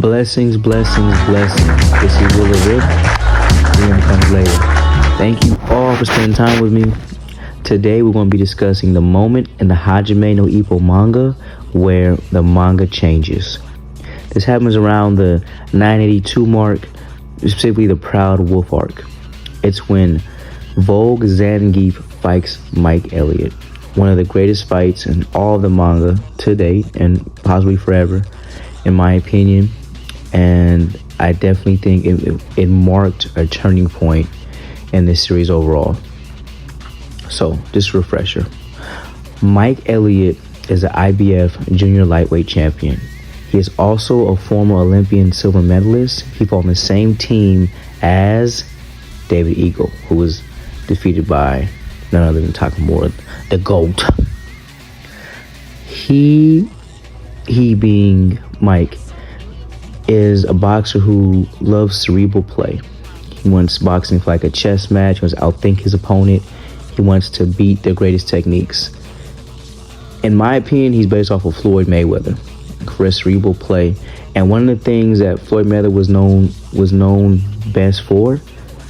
Blessings, blessings, blessings. This is Will of Rip. William comes later. Thank you all for spending time with me. Today we're going to be discussing the moment in the Hajime no Ippo manga where the manga changes. This happens around the 982 mark, specifically the Proud Wolf arc. It's when Vogue Zangief fights Mike Elliott. One of the greatest fights in all of the manga to date, and possibly forever, in my opinion. And I definitely think it marked a turning point in this series overall. So, just a refresher. Mike Elliott is an IBF junior lightweight champion. He is also a former Olympian silver medalist. He fought on the same team as David Eagle, who was defeated by none other than Takamura, the GOAT. He being Mike, is a boxer who loves cerebral play. He wants boxing for like a chess match. He wants to outthink his opponent. He wants to beat their greatest techniques. In my opinion, he's based off of Floyd Mayweather for his cerebral play. And one of the things that Floyd Mayweather was known best for,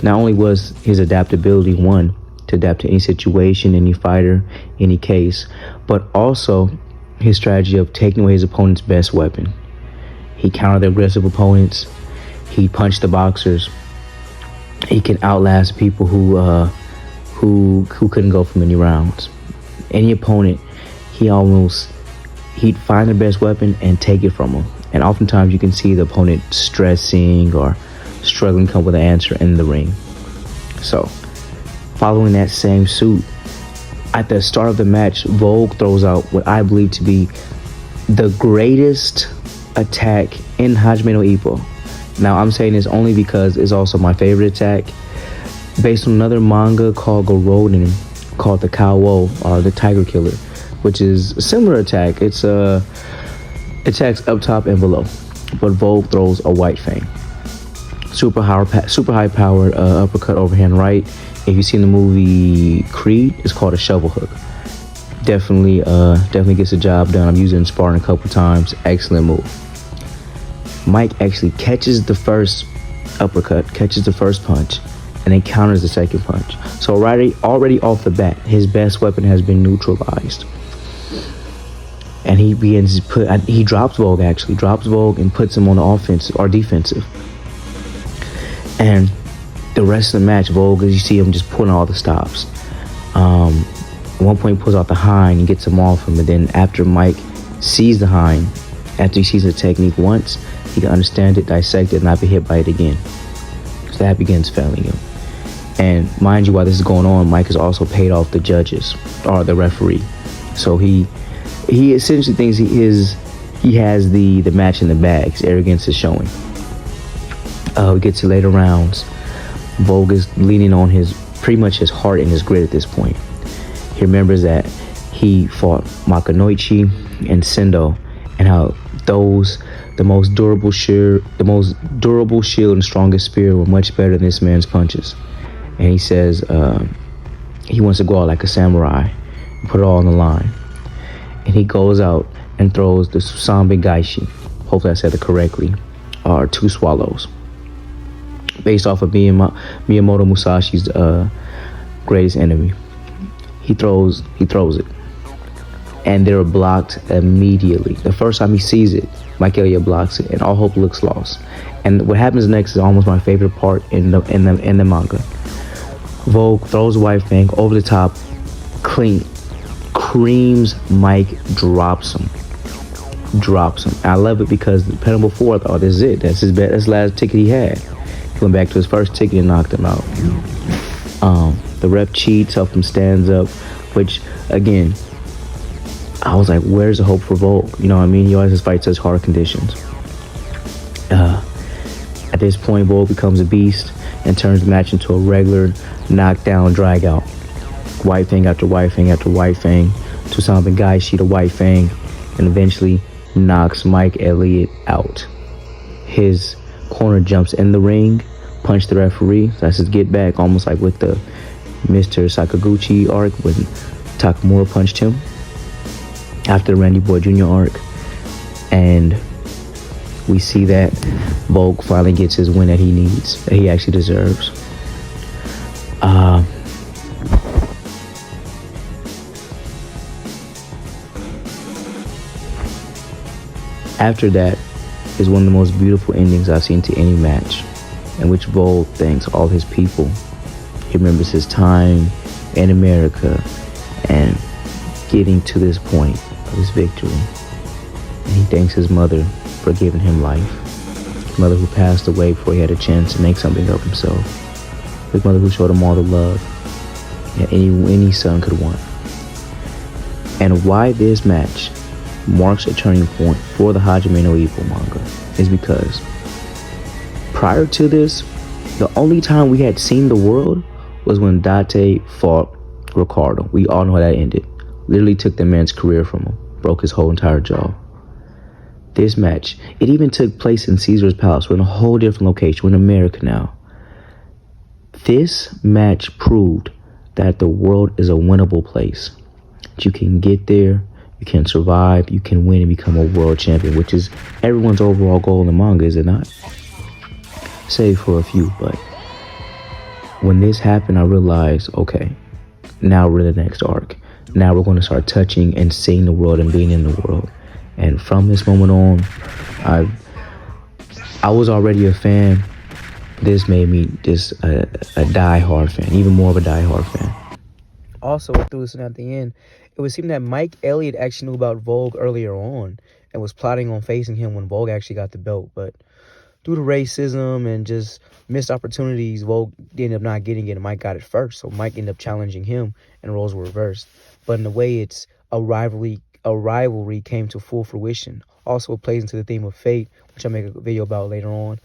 not only was his adaptability, one, to adapt to any situation, any fighter, any case, but also his strategy of taking away his opponent's best weapon. He countered the aggressive opponents. He punched the boxers. He can outlast people who couldn't go for many rounds. Any opponent, he'd find their best weapon and take it from them. And oftentimes you can see the opponent stressing or struggling to come up with an answer in the ring. So, following that same suit, at the start of the match, Vogue throws out what I believe to be the greatest attack in Hajime no Ippo. Now, I'm saying this only because it's also my favorite attack, based on another manga called Goroden, called the Kawo, or the Tiger Killer, which is a similar attack. It's attacks up top and below, but Vogue throws a white fang. Super high powered uppercut overhand right. If you've seen the movie Creed, it's called a shovel hook. Definitely gets the job done. I'm using it in sparring a couple times. Excellent move. Mike actually catches the first uppercut, catches the first punch, and then counters the second punch. So already off the bat, his best weapon has been neutralized. And he begins to he drops Vogue and puts him on the offensive or defensive. And the rest of the match, Vogue, as you see him just pulling all the stops. At one point, he pulls out the hind and gets him off him. And then after Mike sees the hind, after he sees the technique once, he can understand it, dissect it, and not be hit by it again. So that begins failing him. And mind you, while this is going on, Mike has also paid off the judges or the referee. So he essentially thinks he has the match in the bag. His arrogance is showing. We get to later rounds. Vogue is leaning on pretty much his heart and his grit at this point. He remembers that he fought Makanoichi and Sendo, and how the most durable shield and strongest spear were much better than this man's punches. And he says he wants to go out like a samurai and put it all on the line. And he goes out and throws the Susanbe Gaishi, hopefully I said it correctly, or two swallows, based off of Miyamoto Musashi's greatest enemy. He throws it, and they're blocked immediately. The first time he sees it, Mike Elliott blocks it, and all hope looks lost. And what happens next is almost my favorite part in the manga. Vogue throws a white fang over the top, clean, creams Mike, drops him. I love it because the panel before, I thought, this is it. That's the last ticket he had. He went back to his first ticket and knocked him out. The ref cheats, helps him stands up, which, again, I was like, where's the hope for Vogue? You know what I mean? He always has to fight such hard conditions. At this point, Vogue becomes a beast and turns the match into a regular knockdown, drag out. White fang after white fang after white fang. Susanbe Gaishi to white fang, and eventually knocks Mike Elliott out. His corner jumps in the ring, punch the referee. So that's his get back, almost like with the Mr. Sakaguchi arc when Takamura punched him after the Randy Boy Jr. arc. And We see that Volk finally gets his win that he needs, that he actually deserves. After that is one of the most beautiful endings I've seen to any match, in which Volk thanks all his people. He remembers his time in America and getting to this point of his victory. And he thanks his mother for giving him life. His mother who passed away before he had a chance to make something of himself. His mother who showed him all the love that any son could want. And why this match marks a turning point for the Hajime no Ippo manga is because prior to this, the only time we had seen the world was when Date fought Ricardo. We all know how that ended. Literally took the man's career from him. Broke his whole entire jaw. This match, it even took place in Caesar's Palace. We're in a whole different location. We're in America now. This match proved that the world is a winnable place. That you can get there, you can survive, you can win and become a world champion, which is everyone's overall goal in the manga, is it not? Save for a few, but when this happened, I realized, okay, now we're in the next arc. Now we're going to start touching and seeing the world and being in the world. And from this moment on, I was already a fan. This made me just a die-hard fan, even more of a die-hard fan. Also, what threw this in at the end, it would seem that Mike Elliott actually knew about Vogue earlier on and was plotting on facing him when Vogue actually got the belt. But due to racism and just missed opportunities, Vogue ended up not getting it, and Mike got it first. So Mike ended up challenging him, and roles were reversed. But in a way, it's a rivalry came to full fruition. Also, it plays into the theme of fate, which I'll make a video about later on.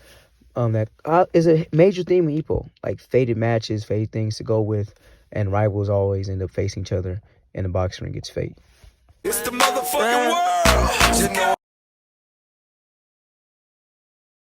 That is a major theme in Ippo, like fated matches, fated things to go with, and rivals always end up facing each other in the boxing ring. It's fate. It's the motherfucking world.